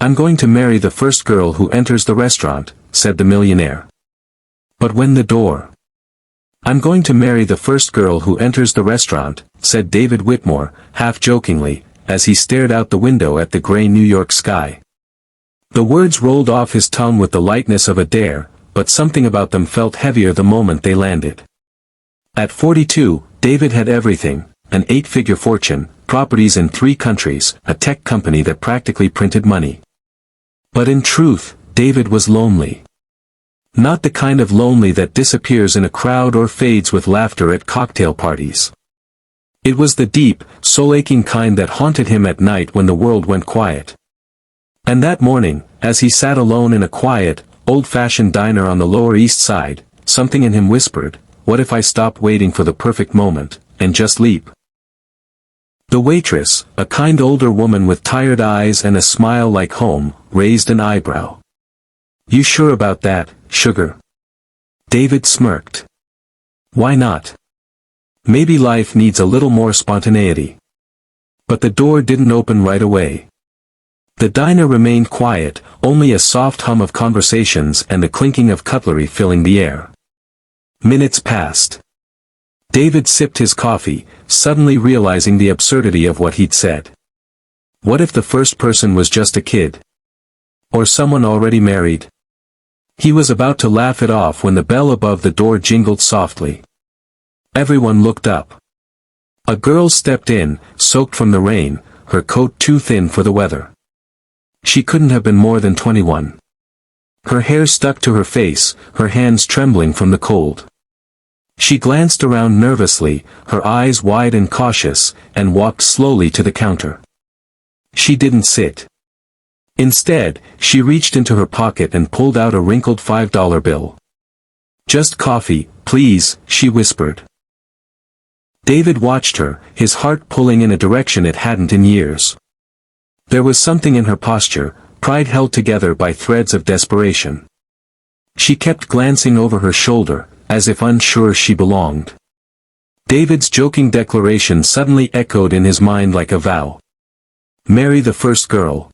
"I'm going to marry the first girl who enters the restaurant," said the millionaire. "But when the door—" "I'm going to marry the first girl who enters the restaurant," said David Whitmore, half-jokingly, as he stared out the window at the gray New York sky. The words rolled off his tongue with the lightness of a dare, but something about them felt heavier the moment they landed. At 42, David had everything: an 8-figure fortune, properties in 3 countries, a tech company that practically printed money. But in truth, David was lonely. Not the kind of lonely that disappears in a crowd or fades with laughter at cocktail parties. It was the deep, soul-aching kind that haunted him at night when the world went quiet. And that morning, as he sat alone in a quiet, old-fashioned diner on the Lower East Side, something in him whispered, "What if I stop waiting for the perfect moment, and just leap?" The waitress, a kind older woman with tired eyes and a smile like home, raised an eyebrow. "You sure about that, sugar?" David smirked. "Why not? Maybe life needs a little more spontaneity." But the door didn't open right away. The diner remained quiet, only a soft hum of conversations and the clinking of cutlery filling the air. Minutes passed. David sipped his coffee, suddenly realizing the absurdity of what he'd said. What if the first person was just a kid? Or someone already married? He was about to laugh it off when the bell above the door jingled softly. Everyone looked up. A girl stepped in, soaked from the rain, her coat too thin for the weather. She couldn't have been more than 21. Her hair stuck to her face, her hands trembling from the cold. She glanced around nervously, her eyes wide and cautious, and walked slowly to the counter. She didn't sit. Instead, she reached into her pocket and pulled out a wrinkled $5 bill. "Just coffee, please," she whispered. David watched her, his heart pulling in a direction it hadn't in years. There was something in her posture, pride held together by threads of desperation. She kept glancing over her shoulder, as if unsure she belonged. David's joking declaration suddenly echoed in his mind like a vow. Marry the first girl.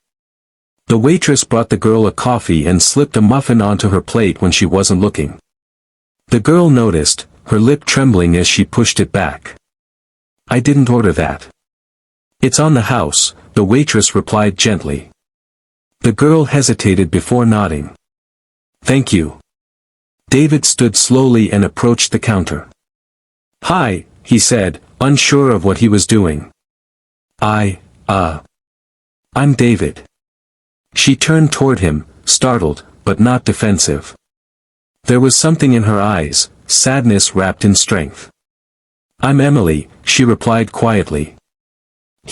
The waitress brought the girl a coffee and slipped a muffin onto her plate when she wasn't looking. The girl noticed, her lip trembling as she pushed it back. "I didn't order that." "It's on the house," the waitress replied gently. The girl hesitated before nodding. "Thank you." David stood slowly and approached the counter. "Hi," he said, unsure of what he was doing. I'm David." She turned toward him, startled, but not defensive. There was something in her eyes, sadness wrapped in strength. "I'm Emily," she replied quietly.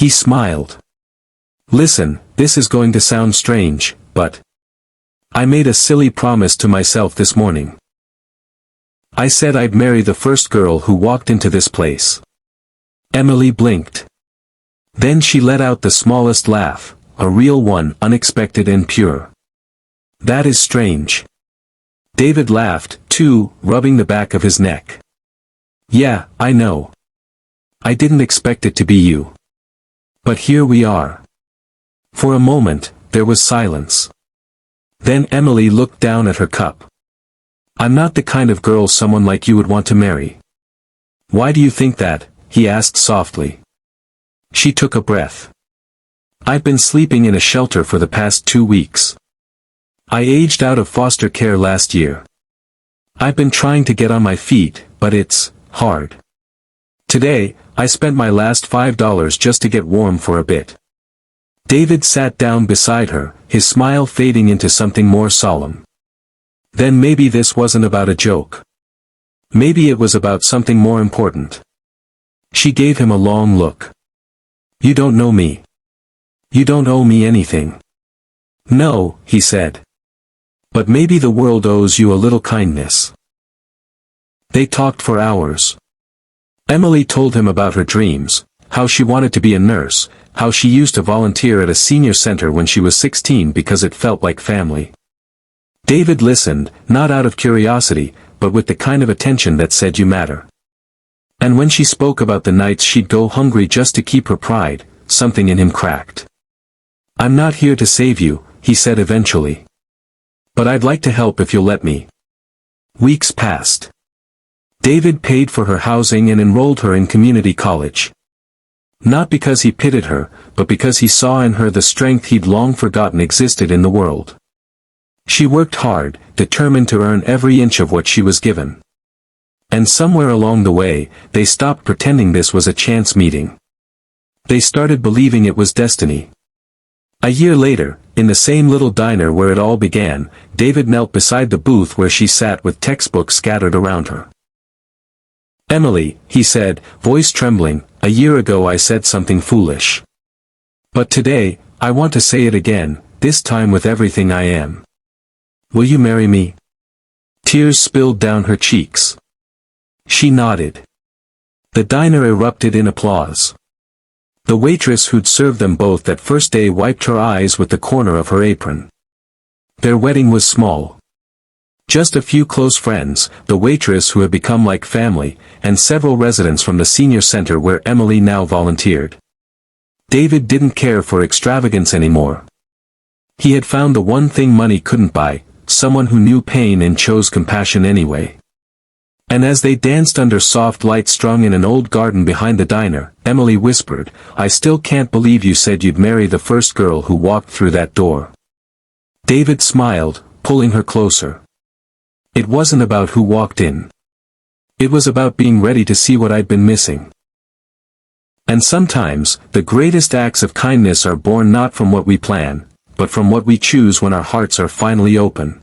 He smiled. "Listen, this is going to sound strange, but I made a silly promise to myself this morning. I said I'd marry the first girl who walked into this place." Emily blinked. Then she let out the smallest laugh, a real one, unexpected and pure. "That is strange." David laughed, too, rubbing the back of his neck. "Yeah, I know. I didn't expect it to be you. But here we are." For a moment, there was silence. Then Emily looked down at her cup. "I'm not the kind of girl someone like you would want to marry." "Why do you think that?" he asked softly. She took a breath. "I've been sleeping in a shelter for the past 2 weeks. I aged out of foster care last year. I've been trying to get on my feet, but it's hard. Today, I spent my last $5 just to get warm for a bit." David sat down beside her, his smile fading into something more solemn. Then maybe this wasn't about a joke. Maybe it was about something more important. She gave him a long look. "You don't know me. You don't owe me anything." "No," he said. "But maybe the world owes you a little kindness." They talked for hours. Emily told him about her dreams, how she wanted to be a nurse, how she used to volunteer at a senior center when she was 16 because it felt like family. David listened, not out of curiosity, but with the kind of attention that said you matter. And when she spoke about the nights she'd go hungry just to keep her pride, something in him cracked. "I'm not here to save you," he said eventually. But I'd like to help if you'll let me. Weeks passed. David paid for her housing and enrolled her in community college. Not because he pitied her, but because he saw in her the strength he'd long forgotten existed in the world. She worked hard, determined to earn every inch of what she was given. And somewhere along the way, they stopped pretending this was a chance meeting. They started believing it was destiny. A year later, in the same little diner where it all began, David knelt beside the booth where she sat with textbooks scattered around her. "Emily," he said, voice trembling, "a year ago I said something foolish. But today, I want to say it again, this time with everything I am. Will you marry me?" Tears spilled down her cheeks. She nodded. The diner erupted in applause. The waitress who'd served them both that first day wiped her eyes with the corner of her apron. Their wedding was small. Just a few close friends, the waitress who had become like family, and several residents from the senior center where Emily now volunteered. David didn't care for extravagance anymore. He had found the one thing money couldn't buy, someone who knew pain and chose compassion anyway. And as they danced under soft light strung in an old garden behind the diner, Emily whispered, "I still can't believe you said you'd marry the first girl who walked through that door." David smiled, pulling her closer. It wasn't about who walked in. It was about being ready to see what I'd been missing. And sometimes, the greatest acts of kindness are born not from what we plan, but from what we choose when our hearts are finally open.